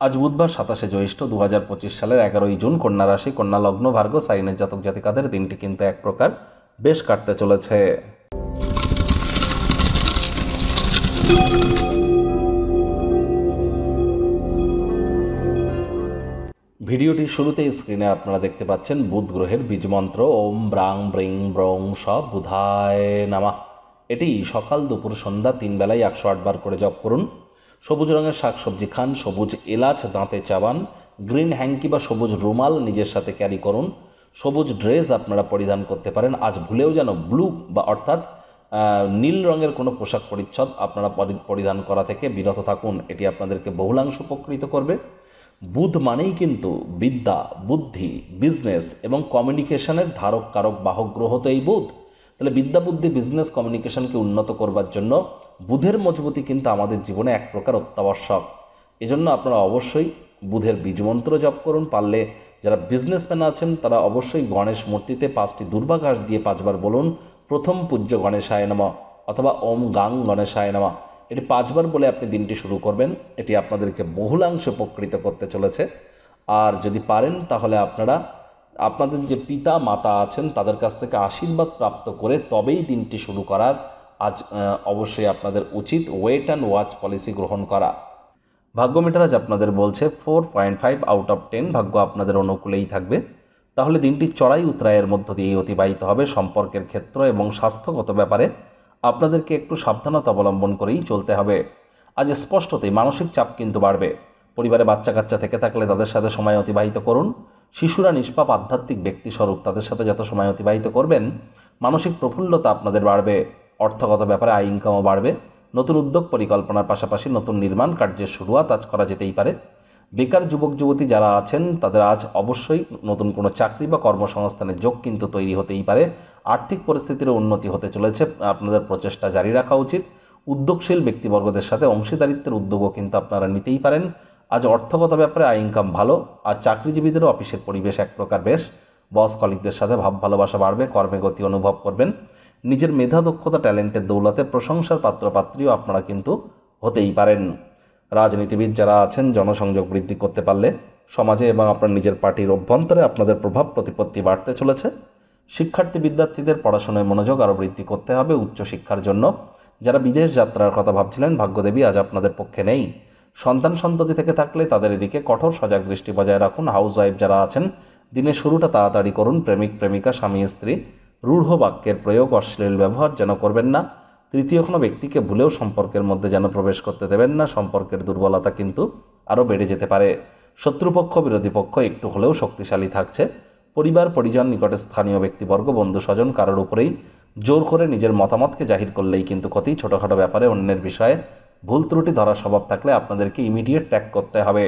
আজ বুধবার 27শে জ্যৈষ্ঠ 2025 সালের 11ই জুন, কন্যা রাশি, কন্যা লগ্ন, ভার্গ সাইনের জাতক জাতিকাদের দিনটি কিন্তু এক প্রকার বেশ কাটতে চলেছে। ভিডিওটির শুরুতেই স্ক্রিনে আপনারা দেখতে পাচ্ছেন বুধ গ্রহের বীজমন্ত্র ওম ব্রাং ব্রিং ব্রং স বুধায় নামা। এটি সকাল দুপুর সন্ধ্যা 3 বেলায় 108 বার করে জপ করুন। সবুজ রঙের শাকসবজি খান, সবুজ এলাচ দাঁতে চাবান, গ্রিন হ্যাঙ্কি বা সবুজ রুমাল নিজের সাথে ক্যারি করুন, সবুজ ড্রেস আপনারা পরিধান করতে পারেন। আজ ভুলেও যেন ব্লু বা অর্থাৎ নীল রঙের কোনো পোশাক পরিচ্ছদ আপনারা পরিধান করা থেকে বিরত থাকুন, এটি আপনাদেরকে বহুলাংশ উপকৃত করবে। বুধ মানেই কিন্তু বিদ্যা, বুদ্ধি, বিজনেস এবং কমিউনিকেশনের ধারক কারক বাহক গ্রহ তো এই বুধ। তাহলে বিদ্যা, বুদ্ধি, বিজনেস, কমিউনিকেশনকে উন্নত করবার জন্য বুধের মজবুতি কিন্তু আমাদের জীবনে এক প্রকার অত্যাবশ্যক। এজন্য আপনারা অবশ্যই বুধের বীজমন্ত্র জপ করুন। পারলে যারা বিজনেসম্যান আছেন তারা অবশ্যই গণেশ মূর্তিতে 5টি দুর্বা ঘাস দিয়ে 5 বার বলুন প্রথম পূজ্য গণেশায় নমঃ অথবা ওম গাং গণেশায় নমঃ। এটি 5 বার বলে আপনি দিনটি শুরু করবেন। এটি আপনাদেরকে বহুলাংশে উপকৃত করতে চলেছে। আর যদি পারেন তাহলে আপনারা আপনাদের যে পিতা মাতা আছেন তাদের কাছ থেকে আশীর্বাদ প্রাপ্ত করে তবেই দিনটি শুরু করার আজ অবশ্যই আপনাদের উচিত ওয়েট অ্যান্ড ওয়াচ পলিসি গ্রহণ করা। ভাগ্য মিটার আজ আপনাদের বলছে 4.5 আউট অফ 10, ভাগ্য আপনাদের অনুকূলেই থাকবে। তাহলে দিনটি চড়াই উতরাইয়ের মধ্য দিয়েই অতিবাহিত হবে। সম্পর্কের ক্ষেত্র এবং স্বাস্থ্যগত ব্যাপারে আপনাদেরকে একটু সাবধানতা অবলম্বন করেই চলতে হবে। আজ স্পষ্টতই মানসিক চাপ কিন্তু বাড়বে। পরিবারে বাচ্চা কাচ্চা থেকে থাকলে তাদের সাথে সময় অতিবাহিত করুন। শিশুরা নিষ্পাপ আধ্যাত্মিক ব্যক্তিস্বরূপ, তাদের সাথে যত সময় অতিবাহিত করবেন মানসিক প্রফুল্লতা আপনাদের বাড়বে। অর্থগত ব্যাপারে আয় ইনকামও বাড়বে। নতুন উদ্যোগ পরিকল্পনার পাশাপাশি নতুন নির্মাণ কার্যের শুরুয়াত আজ করা যেতেই পারে। বেকার যুবক যুবতী যারা আছেন তাদের আজ অবশ্যই নতুন কোনো চাকরি বা কর্মসংস্থানের যোগ কিন্তু তৈরি হতেই পারে। আর্থিক পরিস্থিতিরও উন্নতি হতে চলেছে, আপনাদের প্রচেষ্টা জারি রাখা উচিত। উদ্যোগশীল ব্যক্তিবর্গদের সাথে অংশীদারিত্বের উদ্যোগও কিন্তু আপনারা নিতেই পারেন। আজ অর্থগত ব্যাপারে আয় ইনকাম ভালো। আর চাকরিজীবীদেরও অফিসের পরিবেশ এক প্রকার বেশ। বস কলিগদের সাথে ভাব ভালোবাসা বাড়বে, কর্মে গতি অনুভব করবেন। নিজের মেধা, দক্ষতা, ট্যালেন্টের দৌলতে প্রশংসার পাত্রপাত্রীও আপনারা কিন্তু হতেই পারেন। রাজনীতিবিদ যারা আছেন জনসংযোগ বৃদ্ধি করতে পারলে সমাজে এবং আপনার নিজের পার্টির অভ্যন্তরে আপনাদের প্রভাব প্রতিপত্তি বাড়তে চলেছে। শিক্ষার্থী বিদ্যার্থীদের পড়াশোনায় মনোযোগ আরও বৃদ্ধি করতে হবে উচ্চশিক্ষার জন্য। যারা বিদেশ যাত্রার কথা ভাবছিলেন ভাগ্যদেবী আজ আপনাদের পক্ষে নেই। সন্তান সন্ততি থেকে থাকলে তাদের এদিকে কঠোর সজাগ দৃষ্টি বজায় রাখুন। হাউস ওয়াইফ যারা আছেন দিনের শুরুটা তাড়াতাড়ি করুন। প্রেমিক প্রেমিকা, স্বামী স্ত্রী রূঢ় বাক্যের প্রয়োগ, অশ্লীল ব্যবহার যেন করবেন না। তৃতীয় কোনো ব্যক্তিকে ভুলেও সম্পর্কের মধ্যে যেন প্রবেশ করতে দেবেন না। সম্পর্কের দুর্বলতা কিন্তু আরও বেড়ে যেতে পারে। শত্রুপক্ষ বিরোধী পক্ষ একটু হলেও শক্তিশালী থাকছে। পরিবার পরিজন, নিকটে স্থানীয় ব্যক্তিবর্গ, বন্ধু স্বজন কারোর উপরেই জোর করে নিজের মতামতকে জাহির করলেই কিন্তু ক্ষতি। ছোটোখাটো ব্যাপারে অন্যের বিষয়ে ভুল ত্রুটি ধরার স্বভাব থাকলে আপনাদেরকে ইমিডিয়েট ত্যাগ করতে হবে।